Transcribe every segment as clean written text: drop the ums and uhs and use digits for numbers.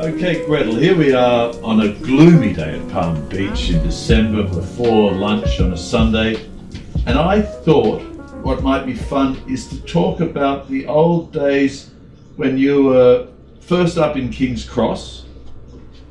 Okay, Gretel, here we are on a gloomy day at Palm Beach in December before lunch on a Sunday, and I thought what might be fun is to talk about the old days when you were first up in King's Cross,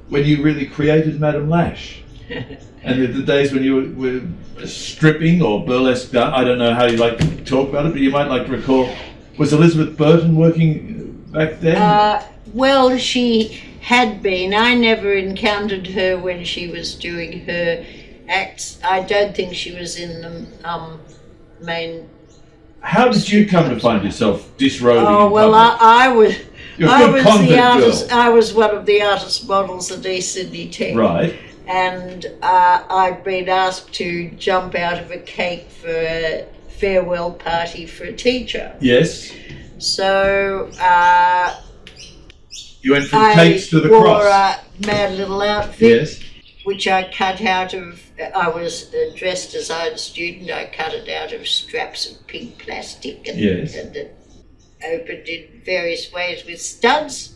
when you really created Madame Lash, and the days when you were stripping or burlesque. I don't know how you like to talk about it, but you might like to recall, was Elizabeth Burton working back then? Well, she had been. I never encountered her when she was doing her acts. I don't think she was in the main. How did you come to find yourself disrobing? Oh well, I was. You're a I good was convent the artist. girl. I was one of the artist models at East Sydney Tech. Right. And I'd been asked to jump out of a cake for a farewell party for a teacher. Yes. So You went from cakes to the wore cross. a mad little outfit, Yes. which I cut out of. I was dressed as I was a student. I cut it out of straps of pink plastic and, Yes. and it opened in various ways with studs.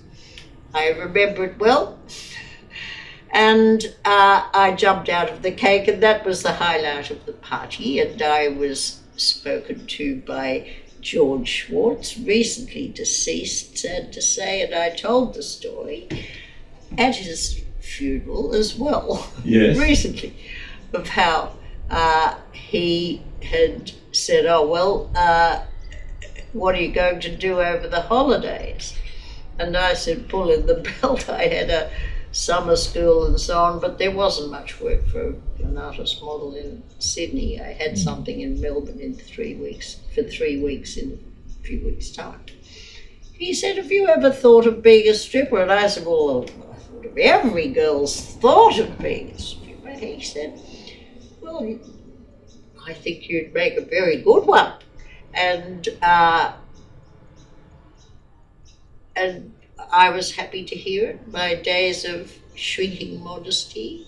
I remember it well. And I jumped out of the cake, and that was the highlight of the party. And I was spoken to by George Schwartz, recently deceased, sad to say, and I told the story at his funeral as well, Yes. recently, of how he had said, oh, well, what are you going to do over the holidays? And I said, pull in the belt. I had a summer school and so on, but there wasn't much work for an artist model in Sydney. I had something in Melbourne in 3 weeks, for 3 weeks in a few weeks' time. He said, have you ever thought of being a stripper? And I said, well, I thought of every girl's thought of being a stripper. And he said, well, I think you'd make a very good one. And I was happy to hear it. My days of shrinking modesty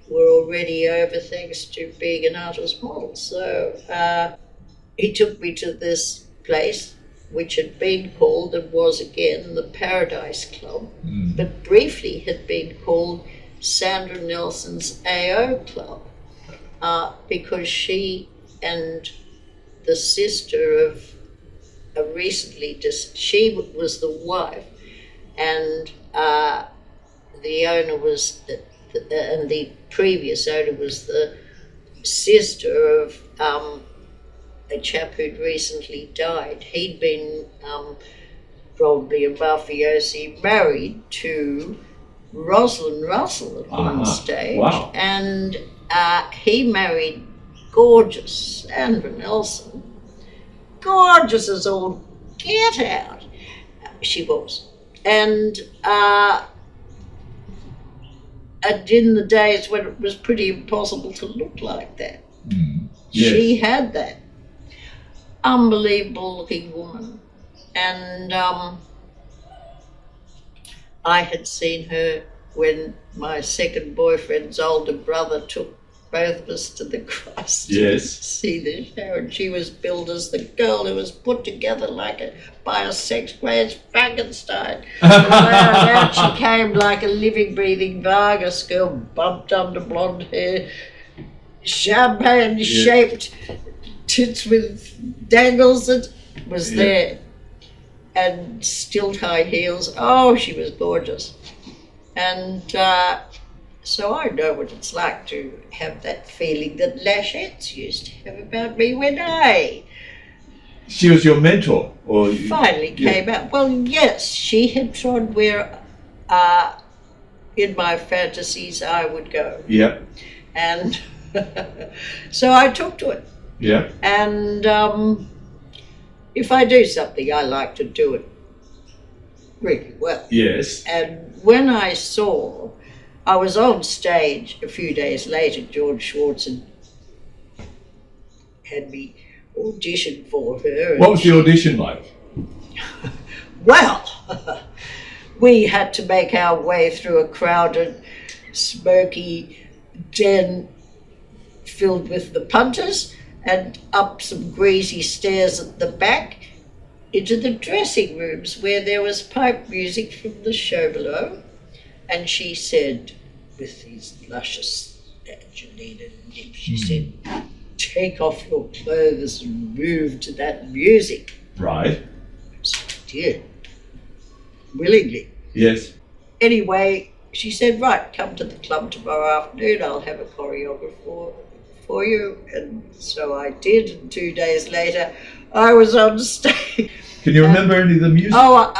were already over thanks to being an artist model. So he took me to this place, which had been called and was again the Paradise Club, but briefly had been called Sandra Nelson's AO Club, because she and the sister of a recently she was the wife, and the owner was, and the previous owner was the sister of a chap who'd recently died. He'd been probably a mafiosi, married to Rosalind Russell at one stage. Wow. And he married gorgeous Sandra Nelson. Gorgeous as all get out. She was. And in the days when it was pretty impossible to look like that, Yes. she had that. Unbelievable looking woman. And I had seen her when my second boyfriend's older brother took both of us to the cross to Yes. see the show, and she was billed as the girl who was put together by a sex-crazed Frankenstein. And out she came like a living, breathing Vargas girl, bumped under blonde hair, champagne-shaped tits with dangles that was there, and stilt high heels. Oh, she was gorgeous. And so I know what it's like to have that feeling that Lashettes used to have about me when I She was your mentor, or finally came out. Well, yes, she had trod where in my fantasies I would go. Yeah. And so I took to it. Yeah. And if I do something, I like to do it really well. Yes. And when I was on stage a few days later, George Schwartz had me audition for her. What was the audition like? Well, we had to make our way through a crowded, smoky den filled with the punters and up some greasy stairs at the back into the dressing rooms where there was pipe music from the show below And she said, with these luscious Angelina lips, she said, take off your clothes and move to that music. Right. So I did, willingly. Yes. Anyway, she said, right, come to the club tomorrow afternoon, I'll have a choreographer for you. And so I did, and 2 days later I was on stage. Can you remember any of the music? Oh,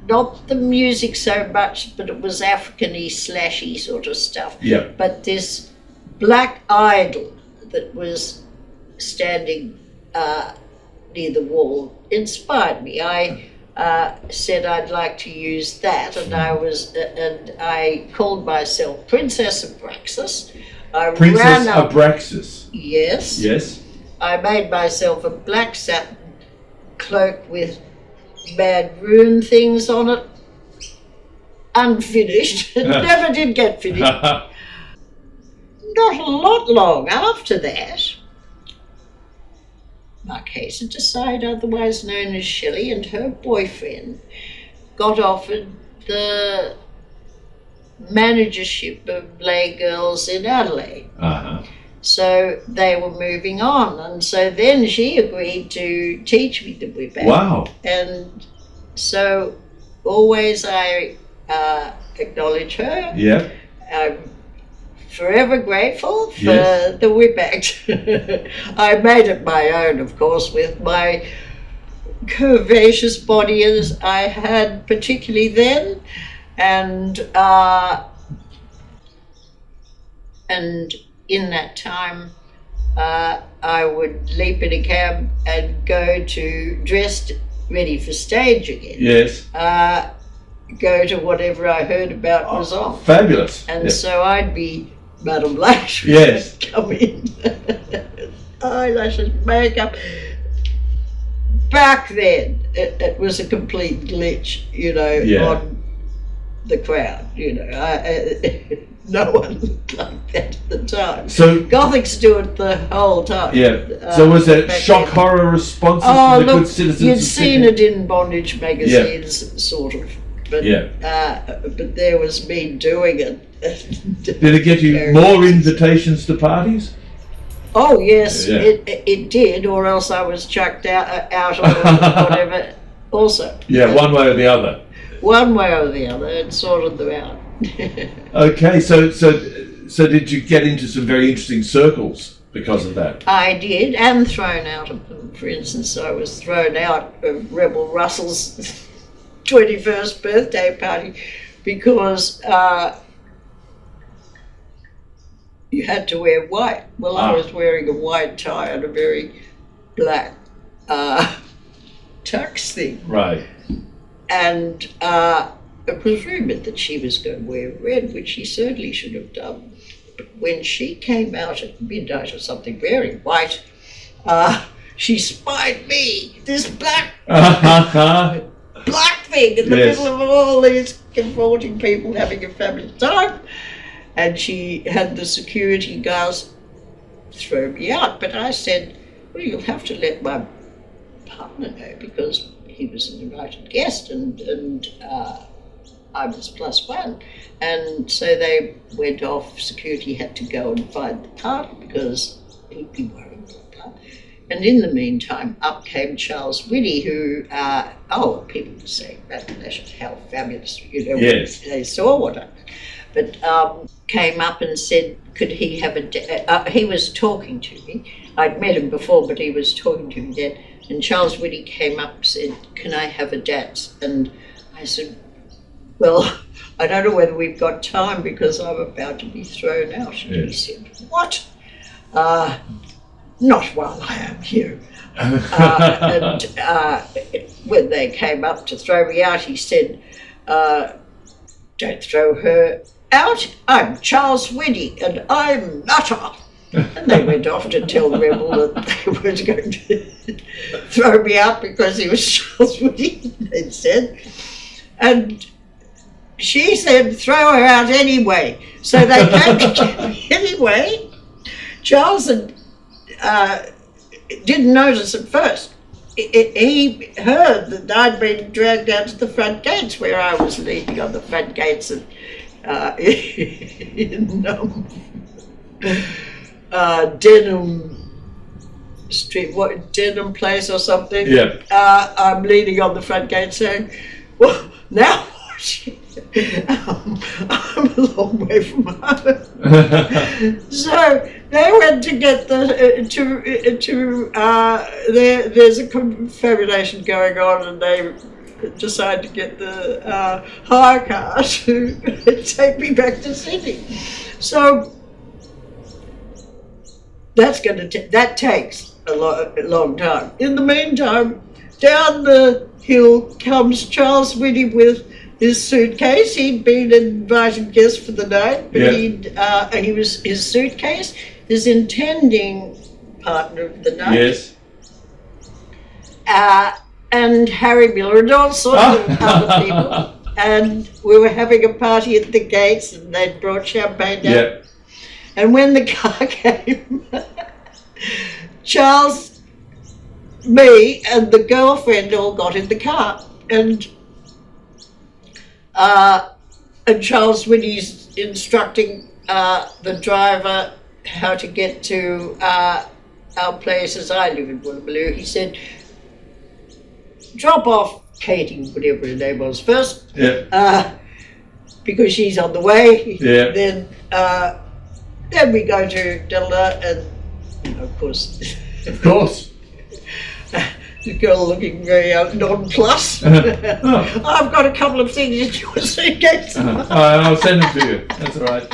not the music so much, but it was African-y, slashy sort of stuff. Yeah. But this black idol that was standing near the wall inspired me. I said I'd like to use that, and I called myself Princess Abraxas. Princess Abraxas. Yes. Yes. I made myself a black satin cloak with mad rune things on it, unfinished. It never did get finished. Not a lot long after that, Marquesa de Sade, otherwise known as Shelley, and her boyfriend got offered the managership of Lay Girls in Adelaide. Uh-huh. So they were moving on, and so then she agreed to teach me the whip act. Wow. And so always I acknowledge her. Yeah. I'm forever grateful for Yes. the whip act. I made it my own, of course, with my curvaceous body as I had particularly then, and in that time, I would leap in a cab and go to dressed, ready for stage again. Yes. Go to whatever I heard about was on. Fabulous. And Yes. so I'd be Madame Lash. Yes. Come in. Eyelashes, makeup. Back then, it was a complete glitch, Yeah. on the crowd, no one looked like that at the time. So, Gothics do it the whole time. yeah. So was there back shock then. horror responses Oh, from the look, good citizens? you'd of seen Sydney? it in bondage magazines, sort of. But, Yeah. but there was me doing it. Did it get you more invitations to parties? Oh yes, Yeah. it did, or else I was chucked out or whatever. Also. Yeah, one way or the other. One way or the other, it sorted them out. Okay, so did you get into some very interesting circles because of that? I did, and thrown out of them. For instance, I was thrown out of Rebel Russell's 21st birthday party because you had to wear white. Well, I was wearing a white tie and a very black tux thing. Right. And it was rumoured that she was going to wear red, which she certainly should have done. But when she came out at midnight or something wearing white, she spied me, this black thing in the Yes. middle of all these cavorting people having a fabulous time. And she had the security guards throw me out. But I said, well, you'll have to let my partner know because he was an invited guest and I was +1. And so they went off. Security had to go and find the partner because he'd be worried. And in the meantime, up came Charles Whitty, who, people were saying, Madame Lash, how fabulous, Yes. they saw what I did. But came up and said, could he have he was talking to me. I'd met him before, but he was talking to me then. And Charles Whitty came up and said, can I have a dance? And I said, well, I don't know whether we've got time because I'm about to be thrown out. And he said, what? Not while I am here. And when they came up to throw me out, he said, don't throw her out. I'm Charles Whitty and I'm Nutter. And they went off to tell the rebel that they weren't going to throw me out because he was Charles Whitty, they said. And she said, throw her out anyway. So they came to get me anyway. Charles didn't notice at first. He heard that I'd been dragged out to the front gates where I was leaning on the front gates and in Denham Street, what, Denham Place or something. Yeah. I'm leaning on the front gate saying, well, now what? I'm a long way from home. So they went to get there's a confabulation going on, and they decided to get the hire car to take me back to Sydney. So that takes a long time. In the meantime, down the hill comes Charles Whitty with his suitcase. He'd been an invited guest for the night, but his suitcase, his intending partner of the night. Yes. And Harry Miller and all sorts of other people. And we were having a party at the gates, and they'd brought champagne down. Yep. And when the car came, Charles, me, and the girlfriend all got in the car. And Charles Whitty's instructing the driver how to get to our place, as I live in Woolloomooloo. He said, drop off Katie, whatever her name was, first, because she's on the way. Yeah. Then we go to Delta, and of course, the girl looking very nonplussed. I've got a couple of things in your suitcase. I'll send them to you. That's all right.